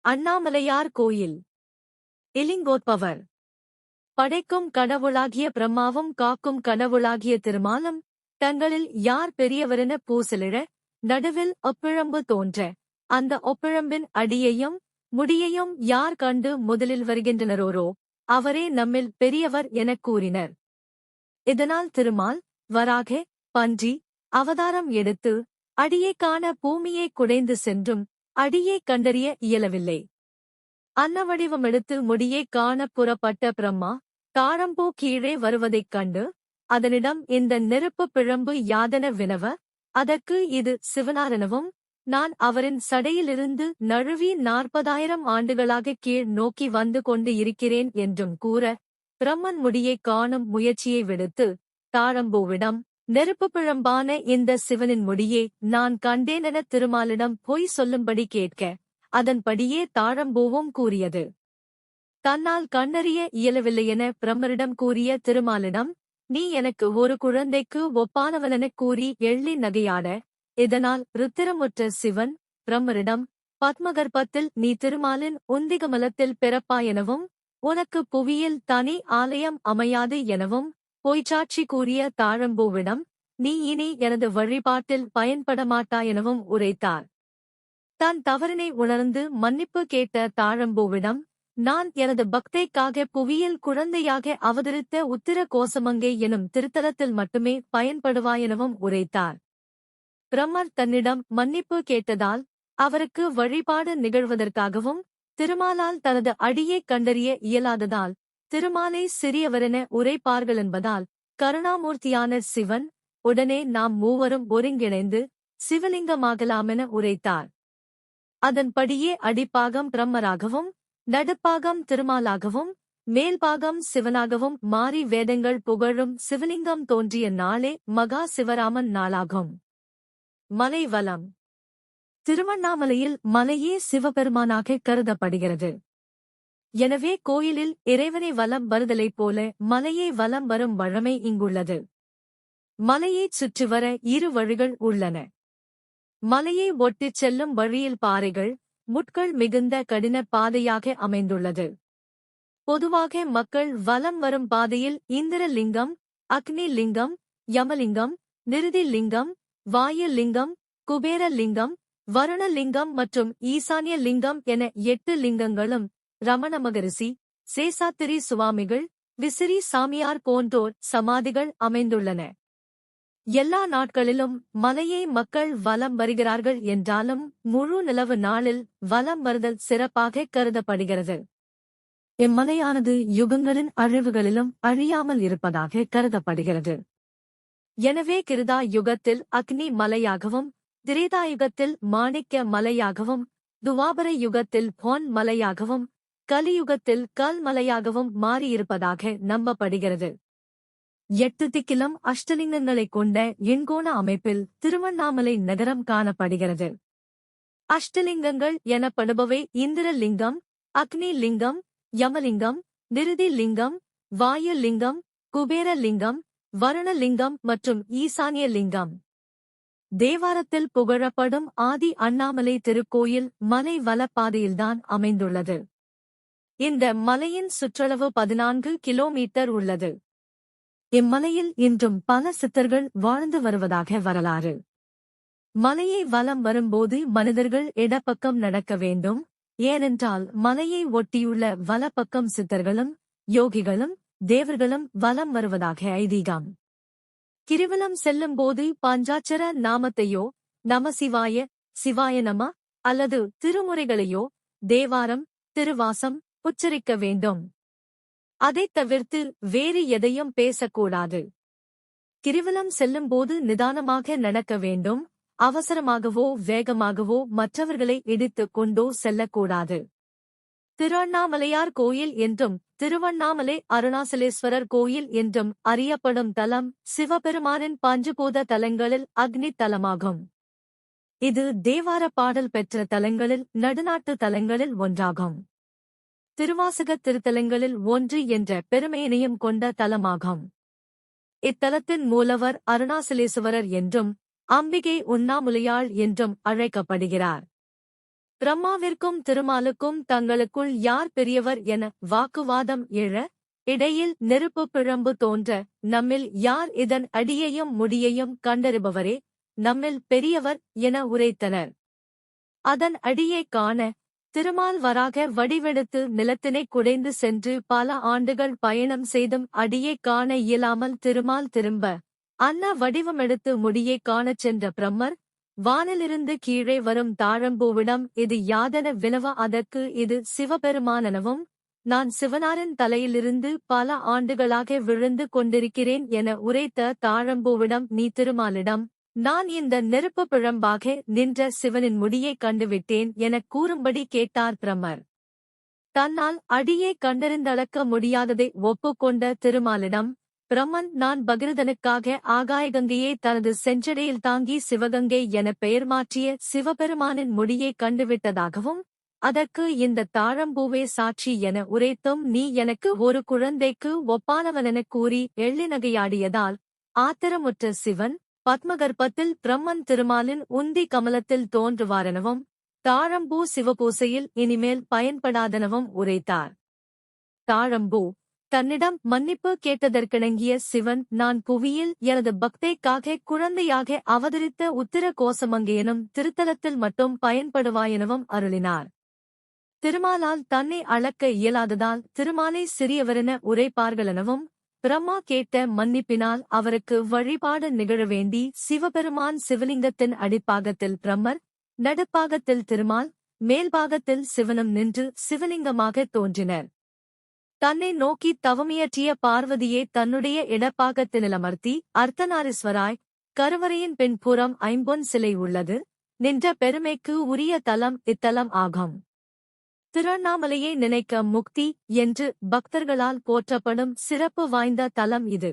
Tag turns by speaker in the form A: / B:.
A: அண்ணாமலையார் கோயில் இலிங்கோத்பவர். படைக்கும் கடவுளாகிய பிரம்மாவும் காக்கும் கடவுளாகிய திருமாலும் தங்களில் யார் பெரியவரென பூசலிட நடுவில் ஒப்பிழம்பு தோன்ற அந்த ஒப்பிழம்பின் அடியையும் முடியையும் யார் கண்டு முதலில் வருகின்றனரோரோ அவரே நம்மில் பெரியவர் எனக் கூறினர். இதனால் திருமால் வராக பன்றி அவதாரம் எடுத்து அடியை காண பூமியை குடைந்து சென்றும் அடியை கண்டறிய இயலவில்லை. அன்னவடிவமெடுத்து முடியை காண புறப்பட்ட பிரம்மா தாழம்பூ கீழே வருவதைக் கண்டு அதனிடம் இந்த நெருப்பு பிழம்பு யாதென வினவ அதற்கு இது சிவனாரெனவும் நான் அவரின் சடையிலிருந்து நழுவி 40,000 ஆண்டுகளாக கீழ் நோக்கி வந்து கொண்டு இருக்கிறேன் என்றும் கூற பிரம்மன் முடியைக் காணும் முயற்சியை விடுத்து தாழம்பூவிடம் நெருப்பு பிழம்பான இந்த சிவனின் முடியே நான் கண்டேனென திருமாலிடம் பொய் சொல்லும்படி கேட்க அதன்படியே தாழம்பூவும் கூறியது. தன்னால் கண்ணறிய இயலவில்லையென பிரம்மரிடம் கூறிய திருமாலிடம் நீ எனக்கு ஒரு குழந்தைக்கு ஒப்பானவனெனக் கூறி எள்ளி நகையாட இதனால் ருத்திரமுற்ற சிவன் பிரம்மரிடம் பத்மகர்ப்பத்தில் நீ திருமாலின் உந்திகமலத்தில் பிறப்பாயெனவும் உனக்கு புவியில் தனி ஆலயம் அமையாது எனவும் பொய்ச்சாட்சி கூறிய தாழம்பூவிடம் நீ இனி எனது வழிபாட்டில் பயன்படமாட்டாயெனவும் உரைத்தார். தான் தவறினை உணர்ந்து மன்னிப்பு கேட்ட தாழம்பூவிடம் நான் எனது பக்தைக்காக புவியில் குழந்தையாக அவதரித்த உத்திர கோசமங்கை எனும் திருத்தலத்தில் மட்டுமே பயன்படுவாயெனவும் உரைத்தார். பிரம்மர் தன்னிடம் மன்னிப்பு கேட்டதால் அவருக்கு வழிபாடு நிகழ்வதற்காகவும் திருமாலால் தனது அடியைக் கண்டறிய இயலாததால் திருமாலை சிறியவரென உரைப்பார்களென்பதால் கருணாமூர்த்தியான சிவன் உடனே நாம் மூவரும் ஒருங்கிணைந்து சிவலிங்கமாகலாமென உரைத்தார். அதன்படியே அடிப்பாகம் பிரம்மராகவும் நடுப்பாகம் திருமாலாகவும் மேல்பாகம் சிவனாகவும் மாறி வேதங்கள் புகழும் சிவலிங்கம் தோன்றிய நாளே மகா சிவராமன் நாளாகும். மலை வலம். திருவண்ணாமலையில் மலையே சிவபெருமானாக கருதப்படுகிறது. எனவே கோயிலில் இறைவனை வலம் வருதலைப் போல மலையை வலம் வரும் வழமை இங்குள்ளது. மலையைச் சுற்றி வர 2 வழிகள் உள்ளன. மலையை ஒட்டிச் செல்லும் வழியில் பாறைகள் முட்கள் மிகுந்த கடின பாதையாக அமைந்துள்ளது. பொதுவாக மக்கள் வலம் வரும் பாதையில் இந்திரலிங்கம், அக்னி லிங்கம், யமலிங்கம், நிருதி லிங்கம், வாயு லிங்கம், குபேர லிங்கம், வருண லிங்கம் மற்றும் ஈசான்ய லிங்கம் என 8 லிங்கங்களும் ரமண மகரிஷி, சேசாத்திரி சுவாமிகள், விசிறி சாமியார் போன்றோர் சமாதிகள் அமைந்துள்ளன. எல்லா நாட்களிலும் மலையை மக்கள் வலம் வருகிறார்கள் என்றாலும் முழு நிலவு நாளில் வலம் வருதல் சிறப்பாக கருதப்படுகிறது. இம்மலையானது யுகங்களின் அழிவுகளிலும் அழியாமல் இருப்பதாக கருதப்படுகிறது. எனவே கிருதா யுகத்தில் அக்னி மலையாகவும் திரேதாயுகத்தில் மாணிக்க மலையாகவும் துவாபர யுகத்தில் பொன் மலையாகவும் கலியுகத்தில் கல் மலையாகவும் மாறியிருப்பதாக நம்பப்படுகிறது. 8 திக்கிலும் அஷ்டலிங்கங்களைக் கொண்ட எண்கோண அமைப்பில் திருவண்ணாமலை நகரம் காணப்படுகிறது. அஷ்டலிங்கங்கள் எனப்படுபவை இந்திரலிங்கம், அக்னி லிங்கம், யமலிங்கம், நிருதி லிங்கம், வாயு லிங்கம், குபேர லிங்கம், வருண லிங்கம் மற்றும் ஈசான்ய லிங்கம். தேவாரத்தில் புகழப்படும் ஆதி அண்ணாமலை திருக்கோயில் மலை வலப்பாதையில்தான் அமைந்துள்ளது. இந்த மலையின் சுற்றளவு 14 கிலோமீட்டர் உள்ளது. இம்மலையில் இன்றும் பல சித்தர்கள் வாழ்ந்து வருவதாக வரலாறு. மலையை வலம் வரும்போது மனிதர்கள் இடப்பக்கம் நடக்க வேண்டும். ஏனென்றால் மலையை ஒட்டியுள்ள வலப்பக்கம் சித்தர்களும் யோகிகளும் தேவர்களும் வலம் வருவதாக ஐதீகம். கிரிவலம் செல்லும்போது பஞ்சாட்சர நாமத்தையோ நமசிவாய, சிவாய நம அல்லது திருமுறைகளையோ தேவாரம், திருவாசம் உச்சரிக்க வேண்டும். அதைத் தவிர்த்து வேறு எதையும் பேசக்கூடாது. கிரிவலம் செல்லும்போது நிதானமாக நடக்க வேண்டும். அவசரமாகவோ வேகமாகவோ மற்றவர்களை இடித்துக் கொண்டோ செல்லக்கூடாது. திருவண்ணாமலையார் கோயில் என்றும் திருவண்ணாமலை அருணாசலேஸ்வரர் கோயில் என்றும் அறியப்படும் தலம் சிவபெருமானின் பஞ்சபூத தலங்களில் அக்னி தலமாகும். இது தேவார பாடல் பெற்ற தலங்களில் நடுநாட்டு தலங்களில் ஒன்றாகும். திருவாசக திருத்தலங்களில் ஒன்று என்ற பெருமையினையும் கொண்ட தலமாகும். இத்தலத்தின் மூலவர் அருணாசலேசுவரர் என்றும் அம்பிகை உண்ணாமுலையாள் என்றும் அழைக்கப்படுகிறார். பிரம்மாவிற்கும் திருமாலுக்கும் தங்களுக்குள் யார் பெரியவர் என வாக்குவாதம் எழ, இடையில் நெருப்பு பிழம்பு தோன்ற, நம்மில் யார் இதன் அடியையும் முடியையும் கண்டறிபவரே, நம்மில் பெரியவர் என உரைத்தனர். அதன் அடியை காண, திருமால் வராக வடிவெடுத்து நிலத்தினை குடைந்து சென்று பல ஆண்டுகள் பயணம் செய்தும் அடியை காண இயலாமல் திருமால் திரும்ப, அன்ன வடிவமெடுத்து முடியை காணச் சென்ற பிரம்மர், வானிலிருந்து கீழே வரும் தாழம்பூவிடம் இது யாதென வினவ அதற்கு இது சிவபெருமானெனவும், நான் சிவனாரின் தலையிலிருந்து பல ஆண்டுகளாக விழுந்து கொண்டிருக்கிறேன் என உரைத்த தாழம்பூவிடம் நீ திருமாலிடம், நான் இந்த நெருப்பு பிழம்பாக நின்ற சிவனின் முடியை கண்டுவிட்டேன் எனக் கூறும்படி கேட்டார் பிரம்மர். தன்னால் அடியை கண்டறிந்தளக்க முடியாததை ஒப்புக்கொண்ட திருமாலிடம், பிரம்மன் நான் பகிரதனுக்காக ஆகாயகங்கையை தனது செஞ்சடையில் தாங்கி சிவகங்கை என பெயர் மாற்றிய சிவபெருமானின் முடியை கண்டுவிட்டதாகவும், அதற்கு இந்த தாழம்பூவே சாட்சி என உரைத்தும் நீ எனக்கு ஒரு குழந்தைக்கு ஒப்பானவனெனக் கூறி எள்ளிநகையாடியதால் ஆத்திரமுற்ற சிவன், பத்மகர்ப்பத்தில் பிரம்மன் திருமாலின் உந்தி கமலத்தில் தோன்றுவாரெனவும், தாழம்பூ சிவபூசையில் இனிமேல் பயன்படாதெனவும் உரைத்தார். தாழம்பூ தன்னிடம் மன்னிப்பு கேட்டதற்கிணங்கிய சிவன், நான் புவியில் எனது பக்தைக்காக குழந்தையாக அவதரித்த உத்திர கோசமங்கையெனும் திருத்தலத்தில் மட்டும் பயன்படுவாயெனவும் அருளினார். திருமாலால் தன்னை அளக்க இயலாததால் திருமாலை சிறியவரென உரைப்பார்களெனவும், பிரம்மா கேட்ட மன்னிப்பினால் அவருக்கு வழிபாடு நிகழவேண்டி சிவபெருமான் சிவலிங்கத்தின் அடிப்பாகத்தில் பிரம்மர், நடுப்பாகத்தில் திருமால், மேல்பாகத்தில் சிவனும் நின்று சிவலிங்கமாக தோன்றினர். தன்னை நோக்கி தவமியற்றிய பார்வதியை தன்னுடைய இடப்பாகத்தினிலமர்த்தி அர்த்தநாரீஸ்வராய், கருவறையின் பின்புறம் ஐம்பொன் சிலை உள்ளது, நின்ற பெருமைக்கு உரிய தலம் இத்தலம் ஆகும். திருவண்ணாமலையை நினைக்க முக்தி என்று பக்தர்களால் போற்றப்படும் சிறப்பு வாய்ந்த தலம் இது.